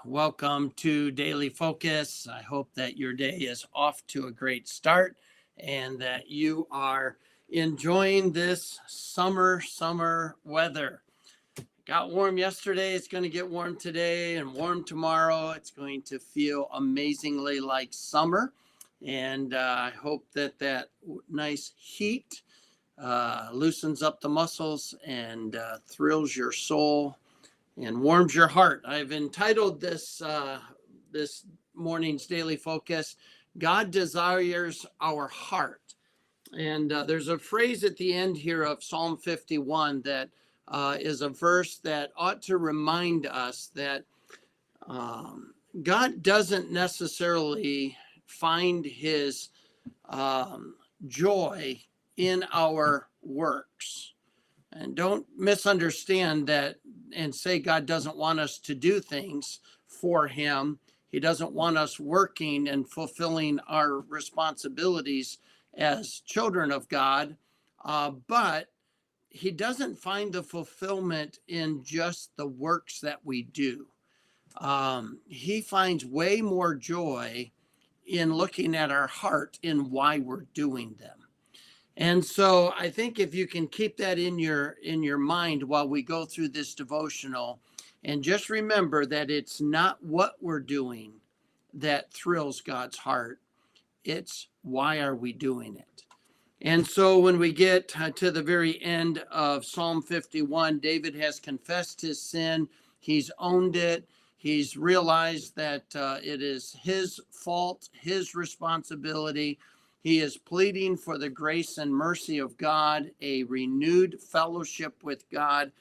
Welcome to Daily Focus. I hope that your day is off to a great start and that you are enjoying this summer weather. Got warm yesterday. It's going to get warm today and warm tomorrow. It's going to feel amazingly like summer. And I hope that nice heat loosens up the muscles and thrills your soul and warms your heart. I've entitled this morning's daily focus, God Desires Our Heart. And there's a phrase at the end here of Psalm 51 that is a verse that ought to remind us that God doesn't necessarily find his joy in our works. And don't misunderstand that and say God doesn't want us to do things for him. He doesn't want us working and fulfilling our responsibilities as children of God. But he doesn't find the fulfillment in just the works that we do. He finds way more joy in looking at our heart in why we're doing them. And so I think if you can keep that in your mind while we go through this devotional, and just remember that it's not what we're doing that thrills God's heart. It's why are we doing it? And so when we get to the very end of Psalm 51, David has confessed his sin. He's owned it. He's realized that it is his fault, his responsibility. He is pleading for the grace and mercy of God, a renewed fellowship with God.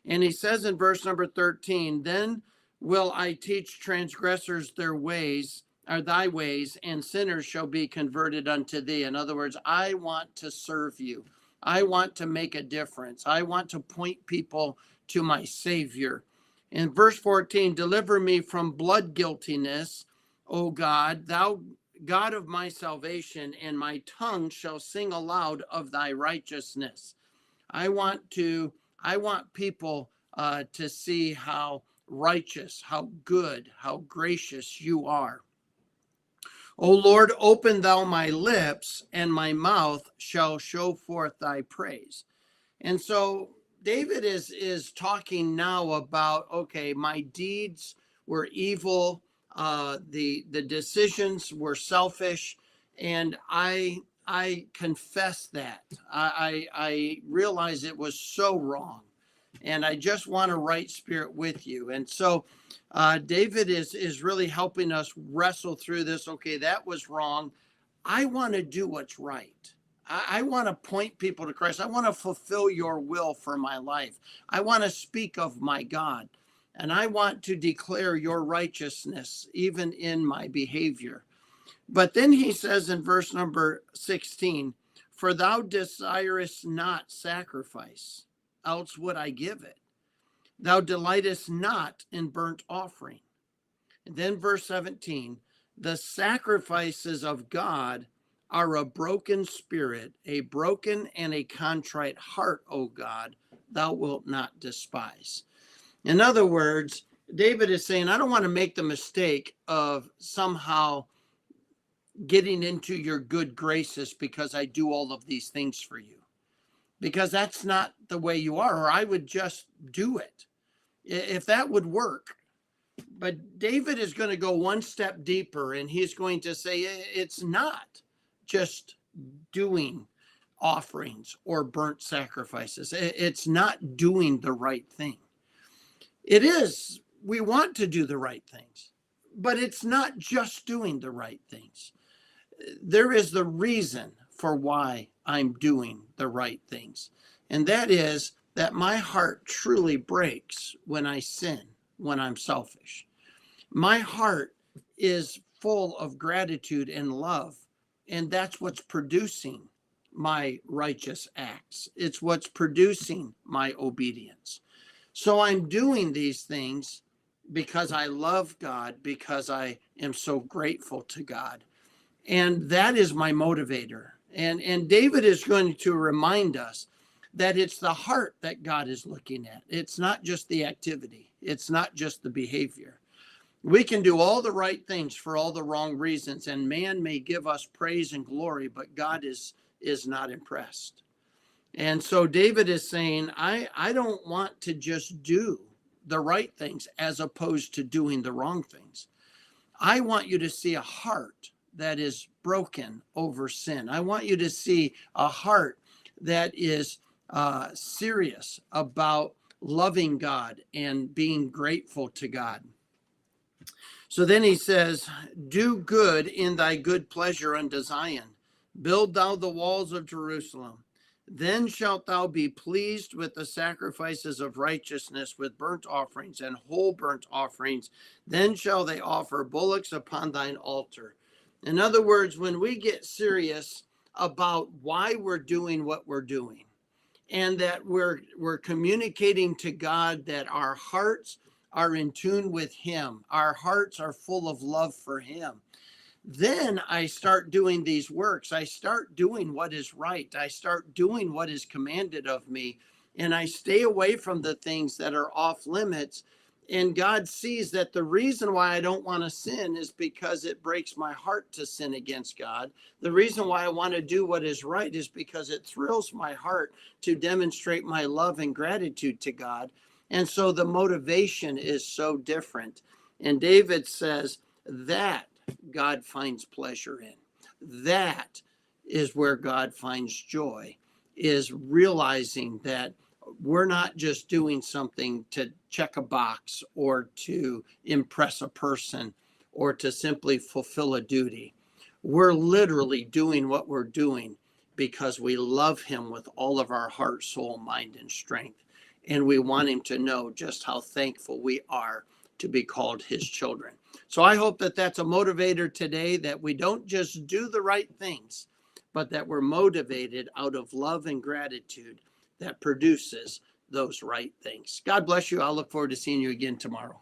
And he says in verse number 13, then will I teach transgressors their ways, or thy ways, and sinners shall be converted unto thee. In other words, I want to serve you. I want to make a difference. I want to point people to my Savior. In verse 14, deliver me from blood guiltiness, O God, thou God of my salvation, and my tongue shall sing aloud of thy righteousness. I want people to see how righteous, how good, how gracious you are. O Lord, open thou my lips, and my mouth shall show forth thy praise. And so David is talking now about, okay, my deeds were evil. The decisions were selfish, and I confess that. I realize it was so wrong, and I just want a right spirit with you. And so David is really helping us wrestle through this. Okay, that was wrong. I want to do what's right. I want to point people to Christ. I want to fulfill your will for my life. I want to speak of my God. And I want to declare your righteousness even in my behavior. But then he says in verse number 16, for thou desirest not sacrifice, else would I give it. Thou delightest not in burnt offering. And then verse 17, the sacrifices of God are a broken spirit, a broken and a contrite heart, O God, thou wilt not despise. In other words, David is saying, I don't want to make the mistake of somehow getting into your good graces because I do all of these things for you. Because that's not the way you are, or I would just do it if that would work. But David is going to go one step deeper, and he's going to say it's not just doing offerings or burnt sacrifices. It's not doing the right thing. It is, we want to do the right things, but it's not just doing the right things. There is the reason for why I'm doing the right things. And that is that my heart truly breaks when I sin, when I'm selfish. My heart is full of gratitude and love, and that's what's producing my righteous acts. It's what's producing my obedience. So I'm doing these things because I love God, because I am so grateful to God. And that is my motivator. And David is going to remind us that it's the heart that God is looking at. It's not just the activity. It's not just the behavior. We can do all the right things for all the wrong reasons, and man may give us praise and glory, but God is not impressed. And so David is saying, I don't want to just do the right things as opposed to doing the wrong things. I want you to see a heart that is broken over sin. I want you to see a heart that is serious about loving God and being grateful to God. So then he says, do good in thy good pleasure unto Zion. Build thou the walls of Jerusalem. Then shalt thou be pleased with the sacrifices of righteousness, with burnt offerings and whole burnt offerings. Then shall they offer bullocks upon thine altar. In other words, when we get serious about why we're doing what we're doing, and that we're communicating to God that our hearts are in tune with him, our hearts are full of love for him, then I start doing these works. I start doing what is right. I start doing what is commanded of me. And I stay away from the things that are off limits. And God sees that the reason why I don't want to sin is because it breaks my heart to sin against God. The reason why I want to do what is right is because it thrills my heart to demonstrate my love and gratitude to God. And so the motivation is so different. And David says that God finds pleasure in. That is where God finds joy, is realizing that we're not just doing something to check a box or to impress a person or to simply fulfill a duty. We're literally doing what we're doing because we love him with all of our heart, soul, mind, and strength. And we want him to know just how thankful we are to be called his children. So I hope that that's a motivator today, that we don't just do the right things, but that we're motivated out of love and gratitude that produces those right things. God bless you. I'll look forward to seeing you again tomorrow.